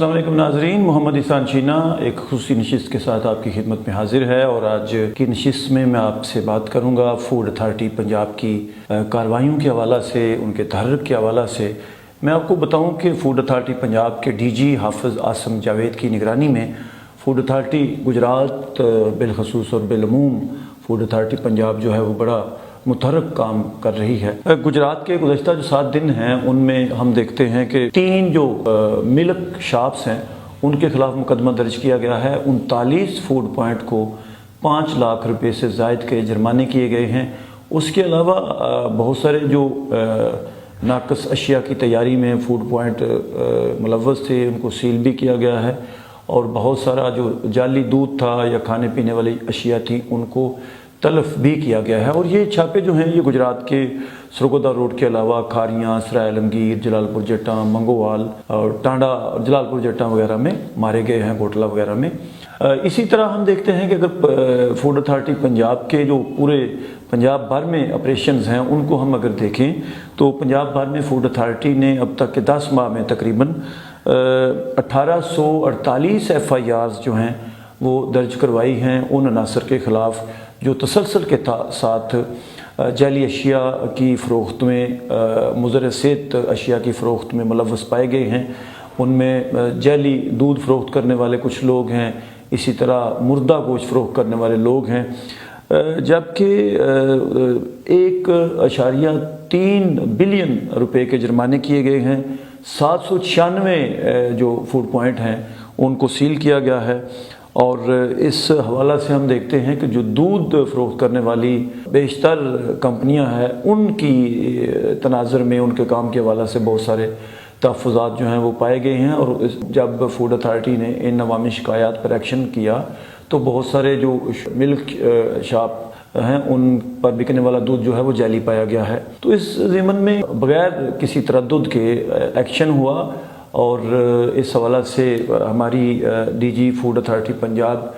अस्सलाम वालेकुम नाज़रीन, मोहम्मद इहसान चीना एक खुसूसी नशिस्त के साथ आपकी खिदमत में हाजिर है। और आज की नशिस्त में मैं आपसे बात करूंगा फूड अथॉरिटी पंजाब की कार्रवाइयों के हवाला से, उनके तहर्रुक के हवाला से। मैं आपको बताऊं कि फूड अथॉरिटी पंजाब के डीजी हाफिज़ आसम जावेद की निगरानी में फूड अथॉरिटी गुजरात बिलखसूस और बिलअमूम फूड अथॉरिटी पंजाब जो है वो बड़ा मुतहर्रिक काम कर रही है। गुजरात के गुज़श्ता जो 7 दिन हैं उनमें हम देखते हैं कि 3 जो मिल्क शॉप्स हैं उनके खिलाफ मुकदमा दर्ज किया गया है। 39 फूड पॉइंट को 5 लाख रुपए से ज़ायद के जुर्माने किए गए हैं। उसके अलावा बहुत सारे जो नाकस अशिया की तैयारी में फूड पॉइंट मुलव्वस थे उनको सील भी किया गया है। और बहुत सारा जो जाली दूध था या खाने पीने वाली अशिया थी उनको तलफ भी किया गया है। और ये छापे जो हैं ये गुजरात के सरगोदा रोड के अलावा खारियाँ, सराय आलमगीर, जलालपुर जट्टा, मंगोवाल और टांडा और जलालपुर जट्टा वगैरह में मारे गए हैं, कोटला वगैरह में। इसी तरह हम देखते हैं कि अगर फूड अथॉरिटी पंजाब के जो पूरे पंजाब भर में ऑपरेशंस हैं उनको हम अगर देखें तो पंजाब भर में फूड अथॉरिटी ने अब तक के 10 माह में तकरीबन 1848 FIRs जो हैं वो दर्ज करवाई हैं उन अनासर के ख़िलाफ़ जो तसलसल के साथ जाली अशिया की फ़रोख्त में, मुज़र सेहत अशिया की फ़रोख्त में मुलव्वस पाए गए हैं। उनमें जाली दूध फ़रोख्त करने वाले कुछ लोग हैं, इसी तरह मुर्दा गोश्त फ़रोख्त करने वाले लोग हैं। जबकि 1.3 बिलियन रुपए के जुर्माने किए गए हैं। 796 जो फूड पॉइंट हैं उनको सील किया गया है। और इस हवाला से हम देखते हैं कि जो दूध फ़रोख्त करने वाली बेशतर कंपनियां हैं उनकी तनाज़ुर में उनके काम के हवाला से बहुत सारे तहफ़्फ़ुज़ात जो हैं वो पाए गए हैं। और जब फूड अथॉरिटी ने इन अवामी शिकायत पर एक्शन किया तो बहुत सारे जो मिल्क शॉप हैं उन पर बिकने वाला दूध जो है वो जाली पाया गया है। तो इस ज़िमन में बग़ैर किसी तरद्दुद के एक्शन हुआ। और इस हवाला से हमारी डीजी फूड अथॉरिटी पंजाब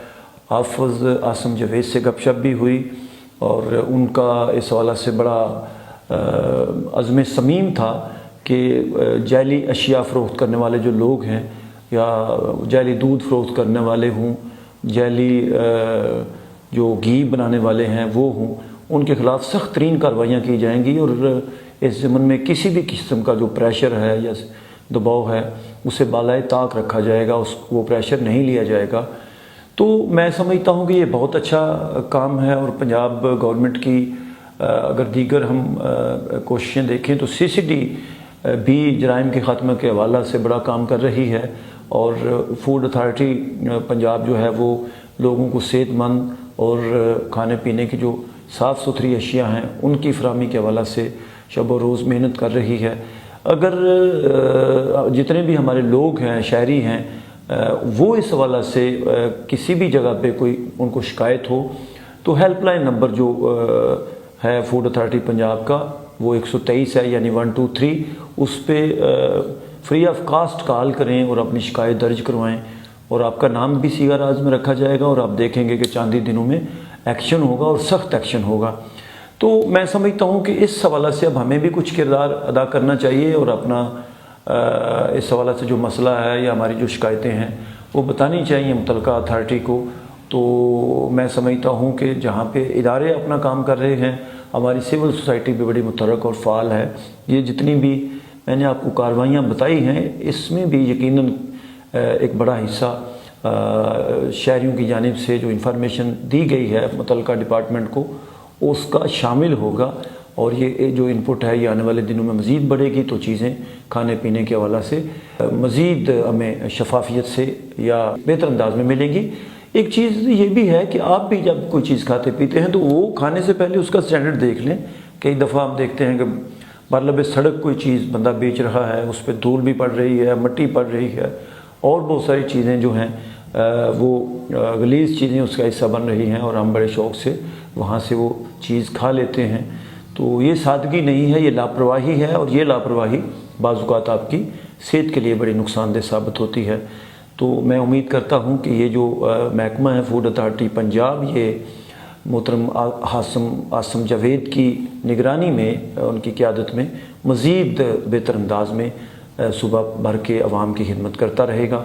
हाफिज़ आसम जावेद से गपशप भी हुई और उनका इस हवाला से बड़ा अज़्म समीम था कि जाली अशिया फ़रोख्त करने वाले जो लोग हैं या जाली दूध फ़रोख्त करने वाले हों, जाली जो घी बनाने वाले हैं वो हों, उनके ख़िलाफ़ सख्त तरीन कार्रवाइयाँ की जाएंगी। और इस ज़मन में किसी भी किस्म का जो प्रेशर है या दबाव है उसे बालाए ताक रखा जाएगा, वो प्रेशर नहीं लिया जाएगा। तो मैं समझता हूँ कि ये बहुत अच्छा काम है। और पंजाब गवर्नमेंट की अगर दीगर हम कोशिशें देखें तो CCD भी जराइम के ख़ात्मे के हवाला से बड़ा काम कर रही है। और फूड अथॉरिटी पंजाब जो है वो लोगों को सेहतमंद और खाने पीने की जो साफ़ सुथरी अशिया हैं उनकी फराहमी के हवाला से शब व रोज़ मेहनत कर रही है। अगर जितने भी हमारे लोग हैं, शहरी हैं, वो इस हवाला से किसी भी जगह पे कोई उनको शिकायत हो तो हेल्पलाइन नंबर जो है फूड अथॉरिटी पंजाब का वो 123 है, यानी 123। उस पर फ्री ऑफ कास्ट कॉल करें और अपनी शिकायत दर्ज करवाएं और आपका नाम भी सीगा राज में रखा जाएगा और आप देखेंगे कि चंद ही दिनों में एक्शन होगा और सख्त एक्शन होगा। तो मैं समझता हूँ कि इस हवाला से अब हमें भी कुछ किरदार अदा करना चाहिए और अपना इस हवाला से जो मसला है या हमारी जो शिकायतें हैं वो बतानी चाहिए मुतलका अथॉरिटी को। तो मैं समझता हूँ कि जहाँ पे इदारे अपना काम कर रहे हैं, हमारी सिविल सोसाइटी भी बड़ी मुतहर्रिक और फ़ाल है। ये जितनी भी मैंने आपको कार्रवाइयाँ बताई हैं इसमें भी यकीनन एक बड़ा हिस्सा शहरियों की जानिब से जो इंफॉर्मेशन दी गई है मुतलका डिपार्टमेंट को उसका शामिल होगा। और ये जो इनपुट है ये आने वाले दिनों में मज़ीद बढ़ेगी तो चीज़ें खाने पीने के हवाला से मज़ीद हमें शफाफियत से या बेहतर अंदाज में मिलेंगी। एक चीज़ ये भी है कि आप भी जब कोई चीज़ खाते पीते हैं तो वो खाने से पहले उसका स्टैंडर्ड देख लें। कई दफ़ा हम देखते हैं कि मतलब सड़क कोई चीज़ बंदा बेच रहा है, उस पर धूल भी पड़ रही है, मिट्टी पड़ रही है और बहुत सारी चीज़ें जो हैं वो गलीज़ चीज़ें उसका हिस्सा बन रही हैं और हम बड़े शौक़ से वहाँ से वो चीज़ खा लेते हैं। तो ये सादगी नहीं है, ये लापरवाही है। और ये लापरवाही बाज़ औक़ात आपकी सेहत के लिए बड़ी नुकसानदेह साबित होती है। तो मैं उम्मीद करता हूँ कि ये जो महकमा है फूड अथॉरिटी पंजाब, ये मोहतरम आसम जावेद की निगरानी में, उनकी क़यादत में मज़ीद बेहतर अंदाज में صبح بھر کے عوام کی خدمت کرتا رہے گا۔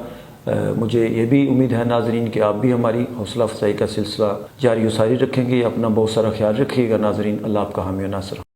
مجھے یہ بھی امید ہے ناظرین کہ آپ بھی ہماری حوصلہ افزائی کا سلسلہ جاری و ساری رکھیں گے۔ اپنا بہت سارا خیال رکھیے گا ناظرین۔ اللہ آپ کا حامی و ناصر۔